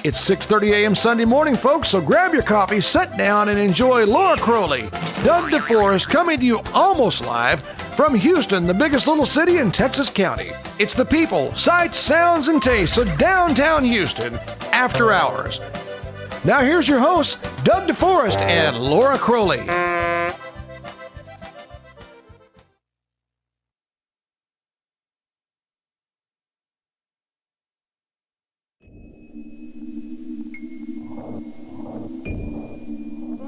It's 6:30 a.m. Sunday morning, folks, so grab your coffee, sit down, and enjoy Laura Crowley, Doug DeForest, coming to you almost live from Houston, the biggest little city in Texas County. It's the people, sights, sounds, and tastes of downtown Houston after hours. Now here's your hosts, Doug DeForest and Laura Crowley.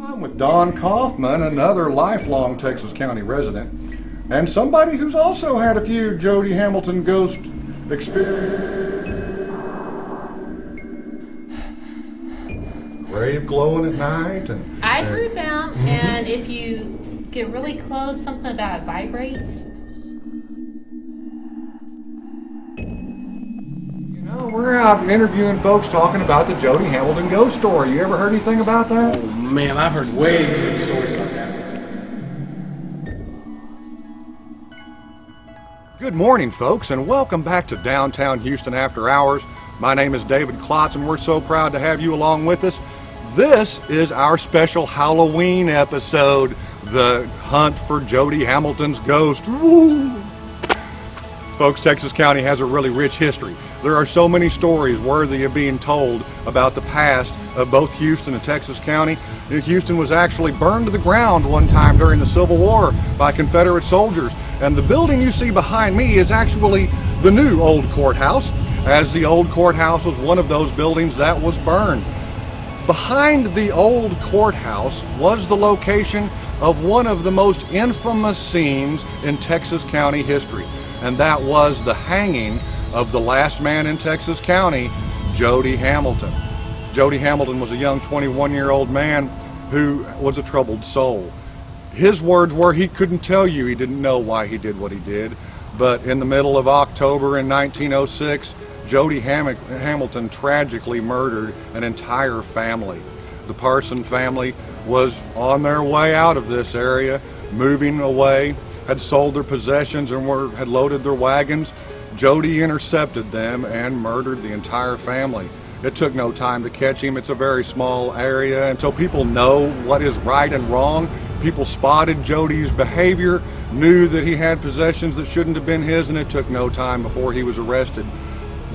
I'm with Don Kaufman, another lifelong Texas County resident, and somebody who's also had a few Jody Hamilton ghost experiences. Grave glowing at night, and I've heard them, and if you get really close, something about it vibrates. you know, we're out interviewing folks talking about the Jody Hamilton ghost story. You ever heard anything about that? Oh man, I've heard way too many stories about that. Good morning, folks, and welcome back to Downtown Houston After Hours. My name is David Klotz, and we're so proud to have you along with us. This is our special Halloween episode, The Hunt for Jody Hamilton's Ghost. Woo! Folks, Texas County has a really rich history. There are so many stories worthy of being told about the past of both Houston and Texas County. Houston was actually burned to the ground one time during the Civil War by Confederate soldiers. And the building you see behind me is actually the new old courthouse, as the old courthouse was one of those buildings that was burned. Behind the old courthouse was the location of one of the most infamous scenes in Texas County history, and that was the hanging of the last man in Texas County, Jody Hamilton. Jody Hamilton was a young 21-year-old man who was a troubled soul. His words were he couldn't tell you, he didn't know why he did what he did, but in the middle of October in 1906, Jody Hamilton tragically murdered an entire family. The Parson family was on their way out of this area, moving away, had sold their possessions and had loaded their wagons. Jody intercepted them and murdered the entire family. It took no time to catch him. It's a very small area, and so people know what is right and wrong. People spotted Jody's behavior, knew that he had possessions that shouldn't have been his, and it took no time before he was arrested.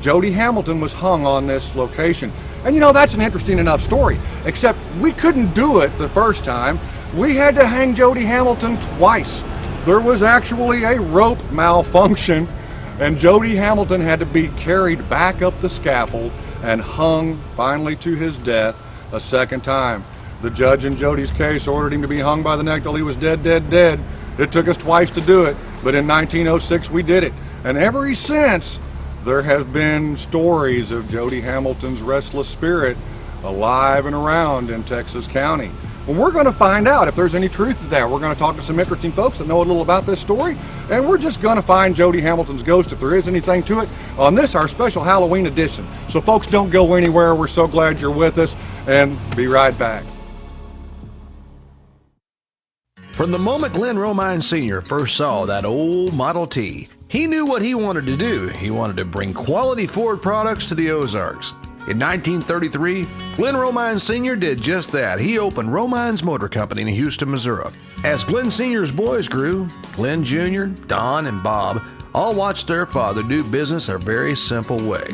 Jody Hamilton was hung on this location. And you know, that's an interesting enough story, except we couldn't do it the first time. We had to hang Jody Hamilton twice. There was actually a rope malfunction, and Jody Hamilton had to be carried back up the scaffold and hung finally to his death a second time. The judge in Jody's case ordered him to be hung by the neck till he was dead, dead, dead. It took us twice to do it, but in 1906 we did it. And ever since, there have been stories of Jody Hamilton's restless spirit alive and around in Texas County. Well, we're going to find out if there's any truth to that. We're going to talk to some interesting folks that know a little about this story, and we're just going to find Jody Hamilton's ghost, if there is anything to it, on this, our special Halloween edition. So folks, don't go anywhere. We're so glad you're with us, and be right back. From the moment Glenn Romine Sr. first saw that old Model T, he knew what he wanted to do. He wanted to bring quality Ford products to the Ozarks. In 1933, Glenn Romine Sr. did just that. He opened Romine's Motor Company in Houston, Missouri. As Glenn Sr.'s boys grew, Glenn Jr., Don, and Bob all watched their father do business a very simple way.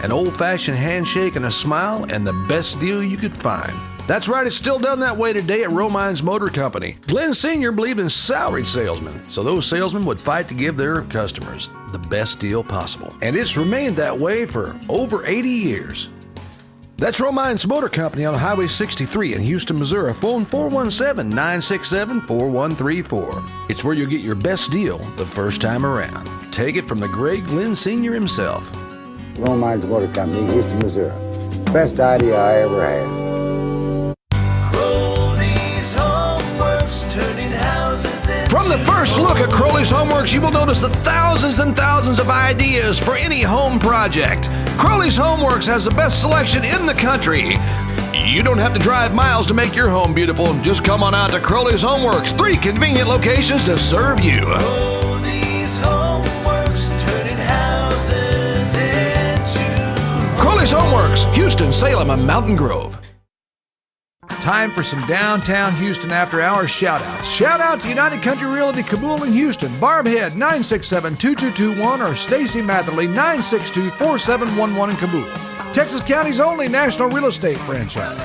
An old-fashioned handshake and a smile, and the best deal you could find. That's right, it's still done that way today at Romine's Motor Company. Glenn Sr. believed in salaried salesmen, so those salesmen would fight to give their customers the best deal possible. And it's remained that way for over 80 years. That's Romine's Motor Company on Highway 63 in Houston, Missouri. Phone 417-967-4134. It's where you'll get your best deal the first time around. Take it from the great Glenn Sr. himself. Romine's Motor Company, Houston, Missouri. Best idea I ever had. From the first look at Crowley's Homeworks, you will notice the thousands and thousands of ideas for any home project. Crowley's Homeworks has the best selection in the country. You don't have to drive miles to make your home beautiful. Just come on out to Crowley's Homeworks. 3 convenient locations to serve you. Crowley's Homeworks, turning houses into... Crowley's Homeworks, Houston. Winston-Salem, and Mountain Grove. Time for some downtown Houston after hours shout-outs. Shout out to United Country Realty Kabul in Houston, Barb Head 967-2221 or Stacy Matherly 962-4711 in Kabul. Texas County's only national real estate franchise.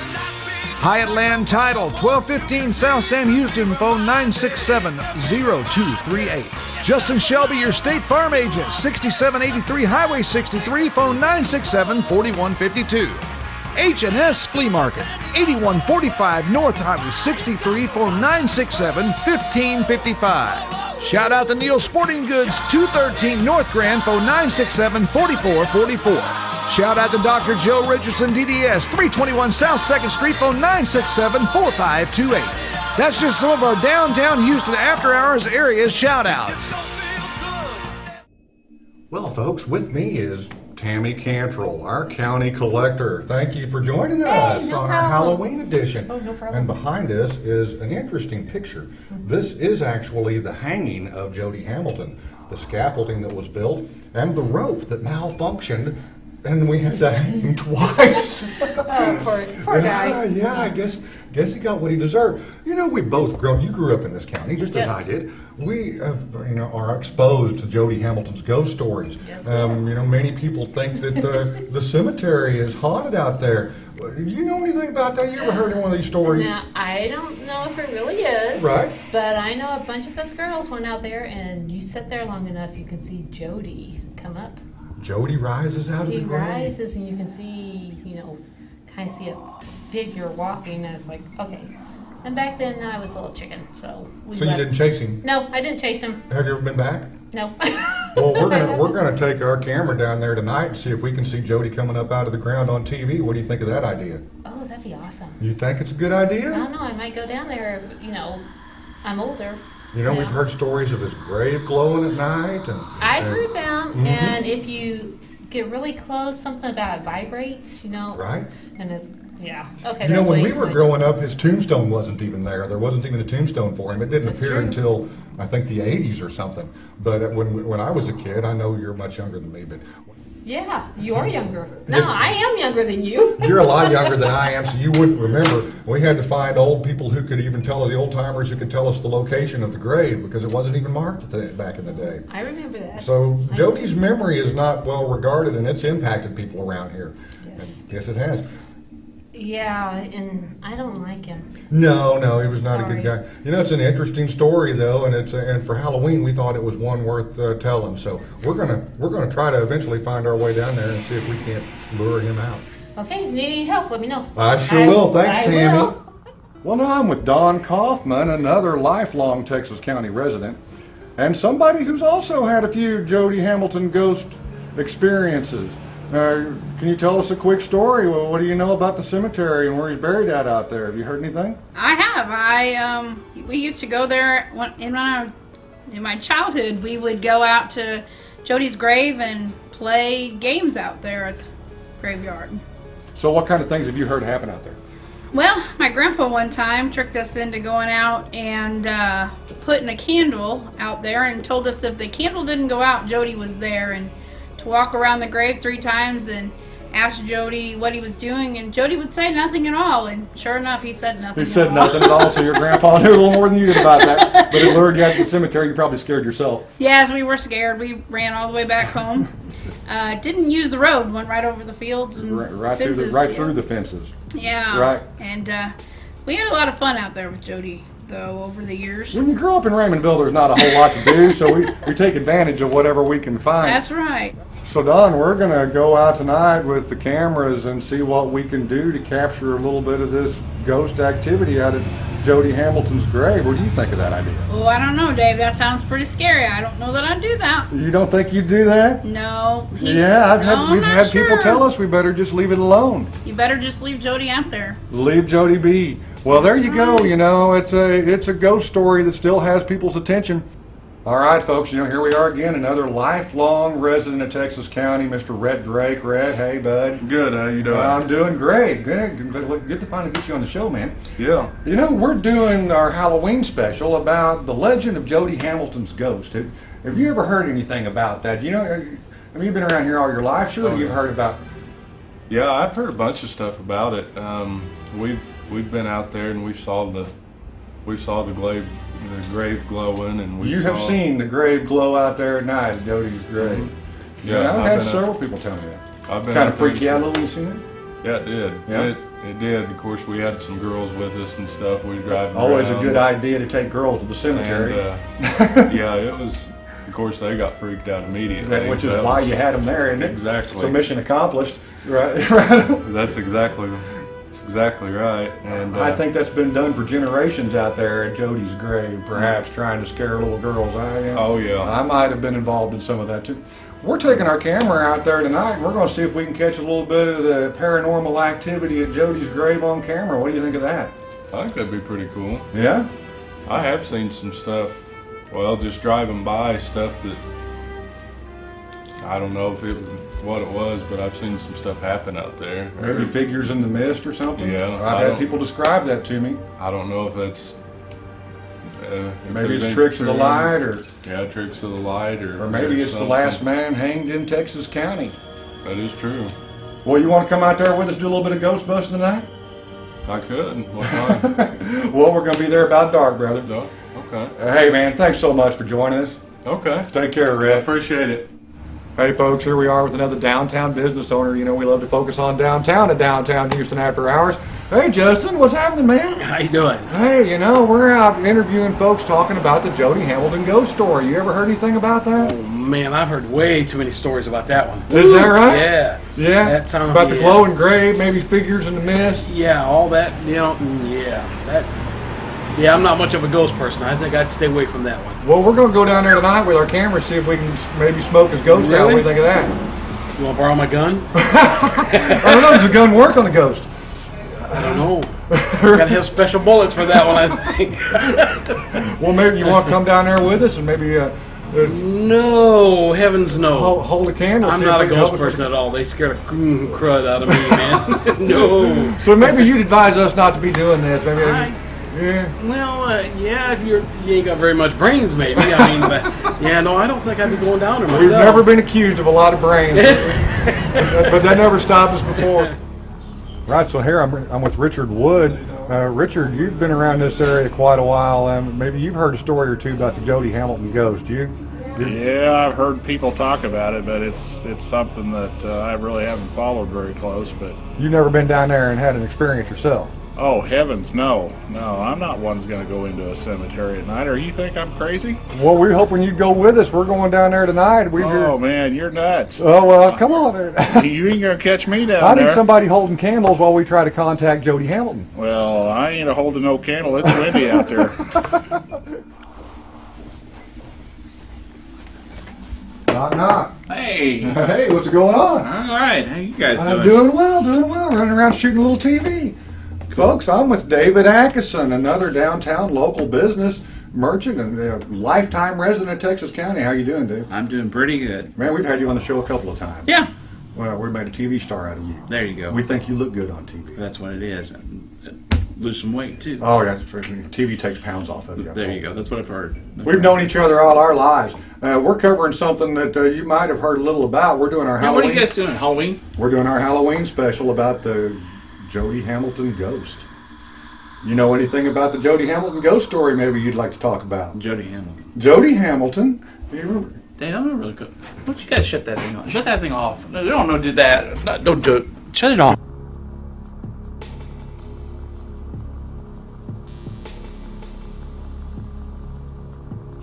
Hyatt Land Title, 1215 South Sam Houston, phone 967-0238. Justin Shelby, your State Farm agent, 6783 Highway 63, phone 967-4152. H&S Flea Market, 8145 North Highway 63, phone 967-1555. Shout out to Neil Sporting Goods, 213 North Grand, phone 967-4444. Shout out to Dr. Joe Richardson, DDS, 321 South 2nd Street, phone 967-4528. That's just some of our downtown Houston after hours area shout outs. Well, folks, with me is Tammy Cantrell, our county collector. Thank you for joining us no on our problem. Halloween edition. Oh, no problem. And behind us is an interesting picture. This is actually the hanging of Jody Hamilton, the scaffolding that was built, and the rope that malfunctioned, and we had to hang him twice. Oh, poor guy. Yeah, I guess he got what he deserved. You know, we both you grew up in this county, just as Yes. I did. We, are exposed to Jody Hamilton's ghost stories. Yes, Many people think that the cemetery is haunted out there. Do you know anything about that? You ever heard of one of these stories? Now, I don't know if it really is. Right. But I know a bunch of us girls went out there, and you sit there long enough, you can see Jody come up. Jody rises out of the He grave. rises, and you can see, kind of see a figure walking, and it's like, okay. And back then, I was a little chicken, so we So you left. didn't chase him? No, I didn't chase him. Have you ever been back? No. Well, we're gonna take our camera down there tonight and see if we can see Jody coming up out of the ground on TV. What do you think of that idea? Oh, that'd be awesome. You think it's a good idea? I don't know. I might go down there if, I'm older. We've heard stories of his grave glowing at night, and I've heard them, Mhm. and if you get really close, something about it vibrates, right. And it's, yeah. Okay. You know, that's when way we too were much. growing up, his tombstone wasn't even there. There wasn't even a tombstone for him. It didn't That's appear true. until I think the '80s or something. But when I was a kid, I know you're much younger than me, but Yeah, you are younger. No, Yeah. I am younger than you. you're a lot younger than I am, so you wouldn't remember. We had to find old people who could even tell us, the old timers who could tell us the location of the grave because it wasn't even marked back in the day. I remember that. So Jody's memory is not well regarded, and it's impacted people around here. Yes. And yes, it has. Yeah, and I don't like him. No, he was not a Sorry. good guy. It's an interesting story though, and and for Halloween we thought it was one worth telling. So we're gonna try to eventually find our way down there and see if we can't lure him out. Okay, need any help? Let me know. I sure will. Thanks, I Tammy. will. Well, now I'm with Don Kaufman, another lifelong Texas County resident, and somebody who's also had a few Jody Hamilton ghost experiences. Can you tell us a quick story? Well, what do you know about the cemetery and where he's buried at out there? Have you heard anything? I have. We used to go there in my childhood. We would go out to Jody's grave and play games out there at the graveyard. So what kind of things have you heard happen out there? Well, my grandpa one time tricked us into going out and putting a candle out there and told us if the candle didn't go out, Jody was there, and to walk around the grave 3 times and ask Jody what he was doing, and Jody would say nothing at all, and sure enough, he said nothing He said at all. nothing at all, so your grandpa knew a little more than you did about that. But it lured you out to the cemetery, you probably scared yourself. Yes, we were scared. We ran all the way back home. Didn't use the road, went right over the fields and Right fences. through the fences. Yeah. Right. And we had a lot of fun out there with Jody, though, over the years. When you grow up in Raymondville, there's not a whole lot to do, so we take advantage of whatever we can find. That's right. So Don, we're going to go out tonight with the cameras and see what we can do to capture a little bit of this ghost activity out of Jody Hamilton's grave. What do you think of that idea? Oh, I don't know, Dave. That sounds pretty scary. I don't know that I'd do that. You don't think you'd do that? No. Yeah, I'm we've not had people sure. tell us we better just leave it alone. You better just leave Jody out there. Leave Jody be. Well, there you go. It's a ghost story that still has people's attention. All right, folks, here we are again, another lifelong resident of Texas County, Mr. Red Drake. Red, hey, bud. Good, how you doing? I'm doing great. Good to finally get you on the show, man. Yeah. We're doing our Halloween special about the legend of Jody Hamilton's ghost. Have you ever heard anything about that? Have you been around here all your life? Surely Oh, you've yeah. heard about... Yeah, I've heard a bunch of stuff about it. We've been out there and we saw the grave glowing, and You have seen the grave glow out there at night at Jody's grave. Mm-hmm. Yeah, I've had been several people tell me that. I've been Kind out of freak you there. out a little when you seen it? Yeah, it did. Yeah. It did. Of course, we had some girls with us and stuff. We was driving Always around. a good idea to take girls to the cemetery. And, yeah, it was. Of course, they got freaked out immediately. Which is why you had them there, isn't it? Exactly. So mission accomplished, right? That's exactly right. And I think that's been done for generations out there at Jody's grave, perhaps trying to scare little girls. Oh yeah. I might have been involved in some of that too. We're taking our camera out there tonight, and we're going to see if we can catch a little bit of the paranormal activity at Jody's grave on camera. What do you think of that? I think that'd be pretty cool. Yeah? I have seen some stuff. Well, just driving by, stuff that I don't know if it was what it was, but I've seen some stuff happen out there. Maybe figures in the mist or something? Yeah. I've had people describe that to me. I don't know if that's Maybe it's tricks of the light, or tricks of the light, or maybe it's the last man hanged in Texas County. That is true. Well, you want to come out there with us, do a little bit of ghost busting tonight? I could. What time? Well, we're going to be there about dark, brother. No. Okay. Hey, man, thanks so much for joining us. Okay. Take care, Red. Appreciate it. Hey, folks, here we are with another downtown business owner. You know, we love to focus on downtown at Downtown Houston After Hours. Hey, Justin, what's happening, man? How you doing? Hey, you know, we're out interviewing folks talking about the Jody Hamilton ghost story. You ever heard anything about that? Oh man, I've heard way too many stories about that one. Is that right? Yeah. Yeah? That sounds About the glowing grave, maybe figures in the mist? Yeah, all that, you know, yeah, I'm not much of a ghost person. I think I'd stay away from that one. Well, we're going to go down there tonight with our camera, see if we can maybe smoke his ghost out. What do you think of that? You want to borrow my gun? I don't know, does the gun work on the ghost? I don't know. Gotta have special bullets for that one, I think. Well, maybe you want to come down there with us and maybe no, heavens no. Hold a candle. I'm see not if a we can ghost help us. person at all. They scare the crud out of me, man. No. So maybe you'd advise us not to be doing this. Maybe. Yeah, if you ain't got very much brains, maybe. I mean, but yeah, no, I don't think I'd be going down there myself. We've never been accused of a lot of brains, but that never stopped us before. Right, so here I'm with Richard Wood. Richard, you've been around this area quite a while. Maybe you've heard a story or two about the Jody Hamilton ghost. Yeah, I've heard people talk about it, but it's something that I really haven't followed very close. But you've never been down there and had an experience yourself? Oh, heavens, no. I'm not one that's going to go into a cemetery at night. Or you think I'm crazy? Well, we're hoping you'd go with us. We're going down there tonight. Man, you're nuts. Oh, well, come on. You ain't going to catch me down I there. need somebody holding candles while we try to contact Jody Hamilton. Well, I ain't holding no candle. It's windy out there. Knock, knock. Hey. Hey, what's going on? All right. How you guys doing? I'm doing well. Running around shooting a little TV. Folks, I'm with David Atkinson, another downtown local business merchant and a lifetime resident of Texas County. How you doing, Dave? I'm doing pretty good. Man, we've had you on the show a couple of times. Yeah. Well, we made a TV star out of you. There you go. We think you look good on TV. That's what it is. Lose some weight, too. Oh, yeah. TV takes pounds off of you. There you go. That's what I've heard. We've known each other all our lives. We're covering something that you might have heard a little about. We're doing our Halloween. What are you guys doing? Halloween? We're doing our Halloween special about the Jody Hamilton ghost. You know anything about the Jody Hamilton ghost story maybe you'd like to talk about? Jody Hamilton. Jody Hamilton. You remember? Dave, I'm not really good. Why don't you guys shut that thing off? Shut that thing off. No, don't do that. Don't do it. Shut it off.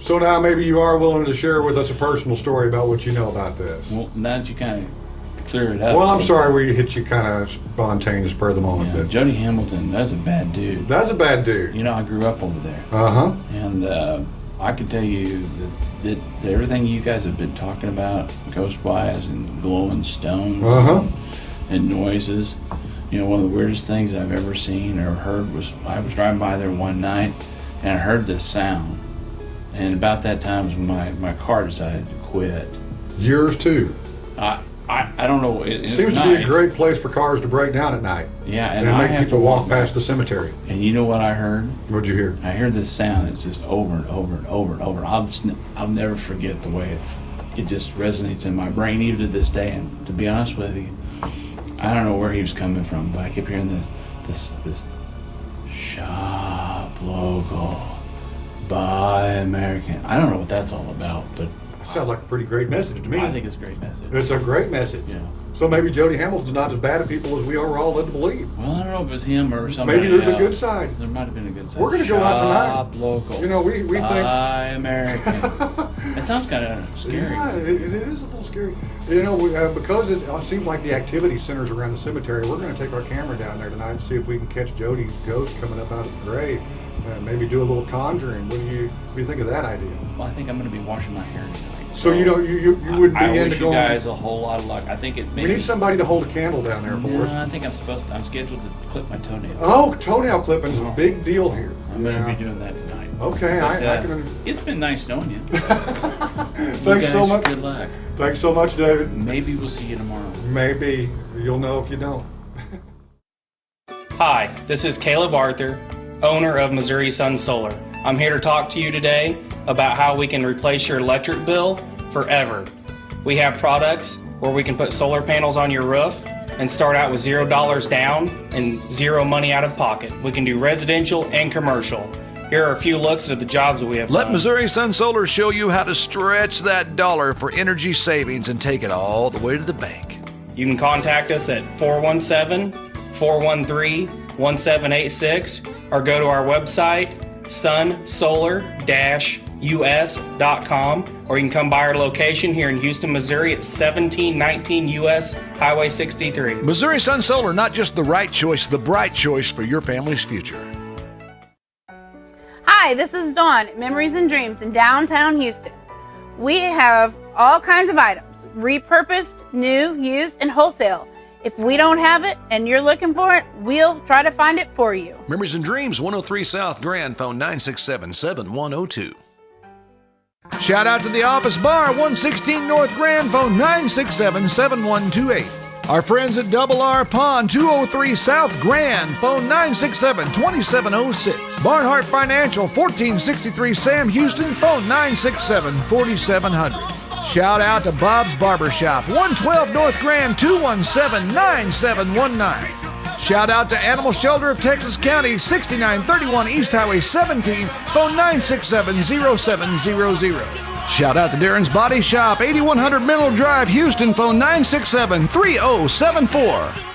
So now maybe you are willing to share with us a personal story about what you know about this. Well, now that you kind of clear it up. Well, I'm sorry we hit you kind of spontaneous per the moment. Yeah, Jody Hamilton, that's a bad dude. That's a bad dude. You know, I grew up over there. Uh-huh. And I can tell you that everything you guys have been talking about, ghost-wise and glowing stones and noises, you know, one of the weirdest things I've ever seen or heard was I was driving by there one night and I heard this sound. And about that time was when my car decided to quit. Yours too. I don't know. It seems to be a great place for cars to break down at night. Yeah, and make people walk past the cemetery. And you know what I heard? What'd you hear? I heard this sound. It's just over and over and over and over. I'll never forget the way it just resonates in my brain even to this day. And to be honest with you, I don't know where he was coming from, but I kept hearing this shop logo, buy American. I don't know what that's all about, but Sounds like a pretty great message to me. I think it's a great message. It's a great message. Yeah. So maybe Jody Hamilton's not as bad at people as we are all led to believe. Well, I don't know if it was him or somebody Maybe there's else. a good side. There might have been a good side. We're going to go out tonight. Shop local. You know, we think... Buy American. That sounds kind of scary. Yeah, it is a little scary. You know, because it seems like the activity centers around the cemetery, we're going to take our camera down there tonight and see if we can catch Jody's ghost coming up out of the grave. Maybe do a little conjuring. What do you think of that idea? Well, I think I'm going to be washing my hair tonight. So you wouldn't be into going... I wish you guys a whole lot of luck. I think it maybe... We need somebody to hold a candle down there for us. No, I think I'm scheduled to clip my toenails. Oh, toenail clipping is a big deal here. I'm going to be doing that tonight. Okay, But, I can... It's been nice knowing you. Thanks so much. Good luck. Thanks so much, David. Maybe we'll see you tomorrow. Maybe. You'll know if you don't. Hi, this is Caleb Arthur, owner of Missouri Sun Solar. I'm here to talk to you today about how we can replace your electric bill forever. We have products where we can put solar panels on your roof and start out with $0 down and zero money out of pocket. We can do residential and commercial. Here are a few looks at the jobs that we have Let done. Missouri Sun Solar show you how to stretch that dollar for energy savings and take it all the way to the bank. You can contact us at 417-413-1786 or go to our website, sunsolar-us.com, or you can come by our location here in Houston, Missouri at 1719 US Highway 63. Missouri Sun Solar, not just the right choice, the bright choice for your family's future. Hi, this is Dawn at Memories and Dreams in downtown Houston. We have all kinds of items, repurposed, new, used, and wholesale. If we don't have it and you're looking for it, we'll try to find it for you. Memories and Dreams, 103 South Grand, phone 967-7102. Shout out to the Office Bar, 116 North Grand, phone 967-7128. Our friends at Double R Pond, 203 South Grand, phone 967-2706. Barnhart Financial, 1463 Sam Houston, phone 967-4700. Shout out to Bob's Barbershop, 112 North Grand, 217-9719. Shout out to Animal Shelter of Texas County, 6931 East Highway 17, phone 967-0700. Shout out to Darren's Body Shop, 8100 Mineral Drive, Houston, phone 967-3074.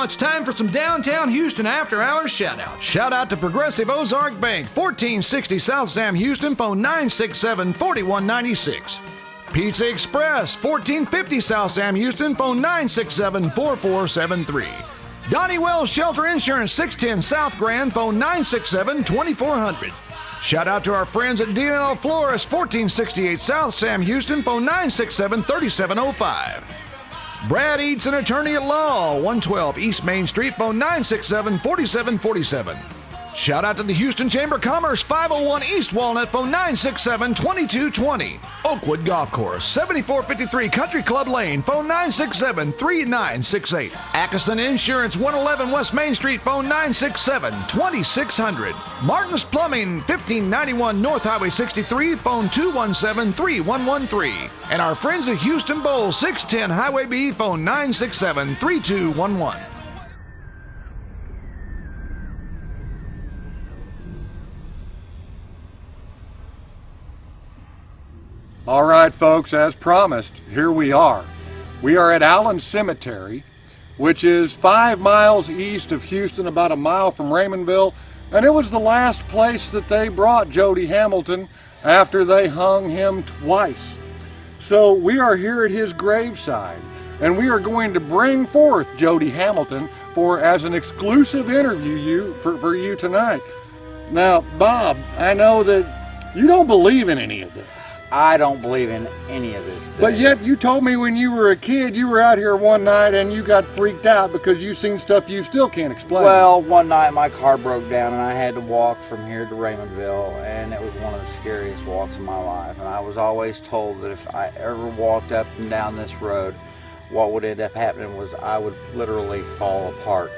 Now it's time for some downtown Houston after-hours shout-out. Shout out to Progressive Ozark Bank, 1460 South Sam Houston, phone 967-4196. Pizza Express, 1450 South Sam Houston, phone 967-4473. Donnie Wells Shelter Insurance, 610 South Grand, phone 967-2400. Shout out to our friends at D&L Florist, 1468 South Sam Houston, phone 967-3705. Brad Eats, an attorney at law, 112 East Main Street, phone 967-4747. Shout out to the Houston Chamber of Commerce, 501 East Walnut, phone 967-2220. Oakwood Golf Course, 7453 Country Club Lane, phone 967-3968. Ackerson Insurance, 111 West Main Street, phone 967-2600. Martin's Plumbing, 1591 North Highway 63, phone 217-3113. And our friends at Houston Bowl, 610 Highway B, phone 967-3211. All right, folks, as promised, here we are. We are at Allen Cemetery, which is 5 miles east of Houston, about a mile from Raymondville, and it was the last place that they brought Jody Hamilton after they hung him twice. So we are here at his graveside, and we are going to bring forth Jody Hamilton as an exclusive interview for you tonight. Now, Bob, I know that you don't believe in any of this. I don't believe in any of this stuff. But yet you told me when you were a kid, you were out here one night and you got freaked out because you seen stuff you still can't explain. Well, one night my car broke down and I had to walk from here to Raymondville, and it was one of the scariest walks of my life. And I was always told that if I ever walked up and down this road, what would end up happening was I would literally fall apart.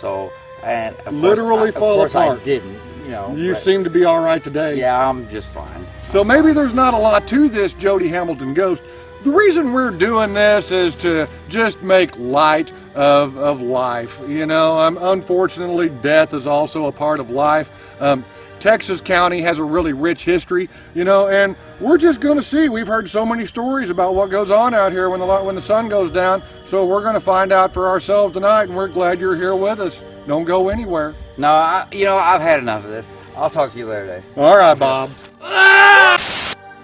So, and of course I didn't. You seem to be all right today. Yeah, I'm just fine. So maybe there's not a lot to this Jody Hamilton ghost. The reason we're doing this is to just make light of life. Unfortunately, death is also a part of life. Texas County has a really rich history, and we're just going to see. We've heard so many stories about what goes on out here when the sun goes down. So we're going to find out for ourselves tonight, and we're glad you're here with us. Don't go anywhere. No, I've had enough of this. I'll talk to you later, Dave. All right, Bob.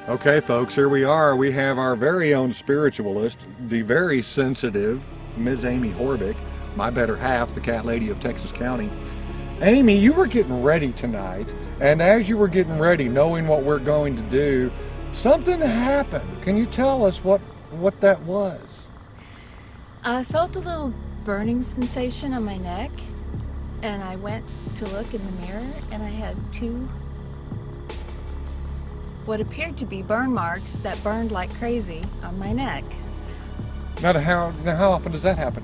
Okay, folks, here we are. We have our very own spiritualist, the very sensitive Ms. Amy Horbick, my better half, the cat lady of Texas County. Amy, you were getting ready tonight, and as you were getting ready, knowing what we're going to do, something happened. Can you tell us what that was? I felt a little burning sensation on my neck, and I went to look in the mirror, and I had 2 what appeared to be burn marks that burned like crazy on my neck. Now how often does that happen?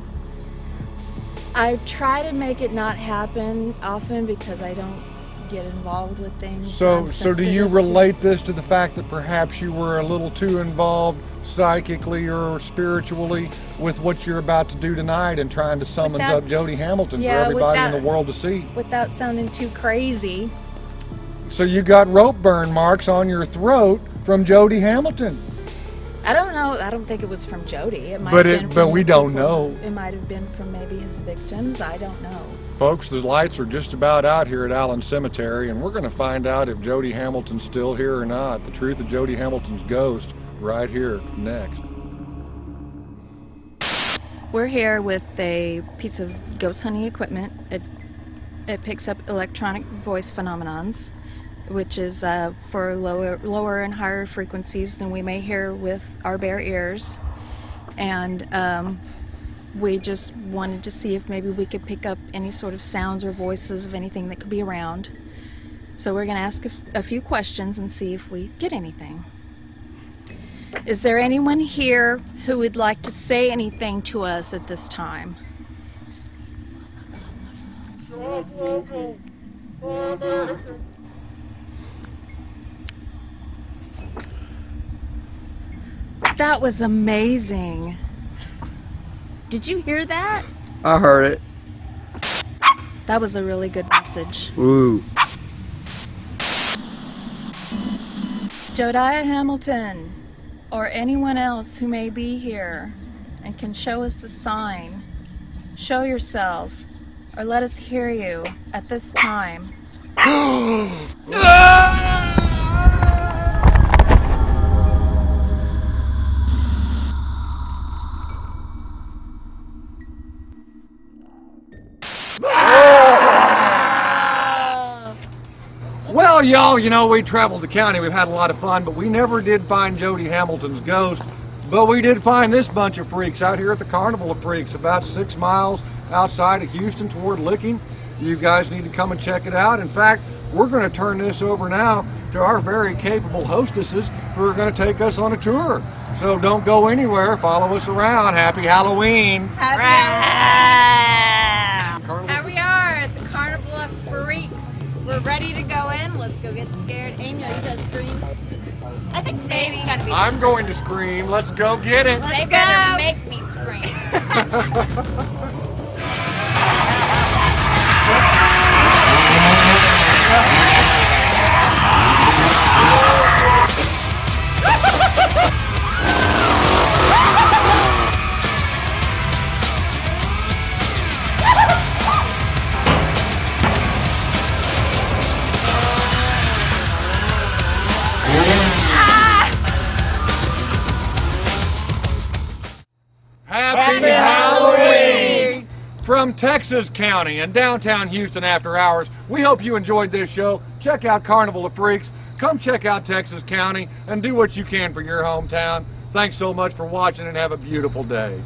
I try to make it not happen often because I don't get involved with things. So do you relate this to the fact that perhaps you were a little too involved psychically or spiritually with what you're about to do tonight and trying to summon up Jody Hamilton for everybody in the world to see? Without sounding too crazy. So you got rope burn marks on your throat from Jody Hamilton. I don't know. I don't think it was from Jody. It might but we don't know. It might have been from maybe his victims. I don't know. Folks, the lights are just about out here at Allen Cemetery, and we're going to find out if Jody Hamilton's still here or not. The truth of Jody Hamilton's ghost right here next. We're here with a piece of ghost hunting equipment. It picks up electronic voice phenomenons, which is for lower and higher frequencies than we may hear with our bare ears. And we just wanted to see if maybe we could pick up any sort of sounds or voices of anything that could be around. So we're going to ask a few questions and see if we get anything. Is there anyone here who would like to say anything to us at this time? That was amazing. Did you hear that? I heard it. That was a really good message. Ooh. Jody Hamilton, or anyone else who may be here and can show us a sign, Show yourself, or let us hear you at this time. Well, y'all, you know, we traveled the county. We've had a lot of fun, but we never did find Jody Hamilton's ghost. But we did find this bunch of freaks out here at the Carnival of Freaks, about 6 miles outside of Houston toward Licking. You guys need to come and check it out. In fact, we're going to turn this over now to our very capable hostesses who are going to take us on a tour. So don't go anywhere. Follow us around. Happy Halloween. Here we are at the Carnival of Freaks. We're ready to go in. Let's go get scared. Amy, are you gonna scream? I think Davy's gotta be. I'm going to scream. Let's go get it. They better make me scream. Happy Halloween! From Texas County and downtown Houston after hours, we hope you enjoyed this show. Check out Carnival of Freaks. Come check out Texas County and do what you can for your hometown. Thanks so much for watching and have a beautiful day.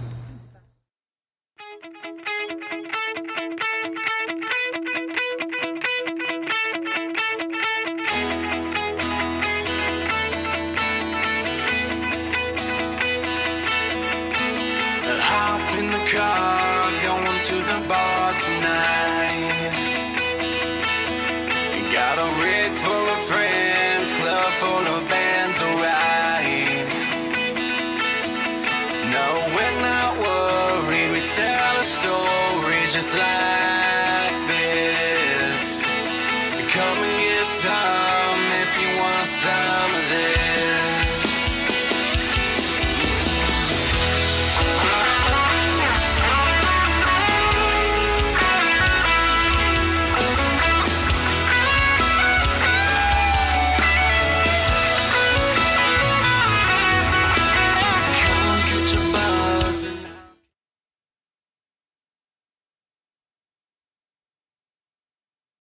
Hop in the car, going to the bar tonight. You got a rig full of friends, club full of bands, alright. No, we're not worried, we tell a story just like this. Come and get some if you want some of this.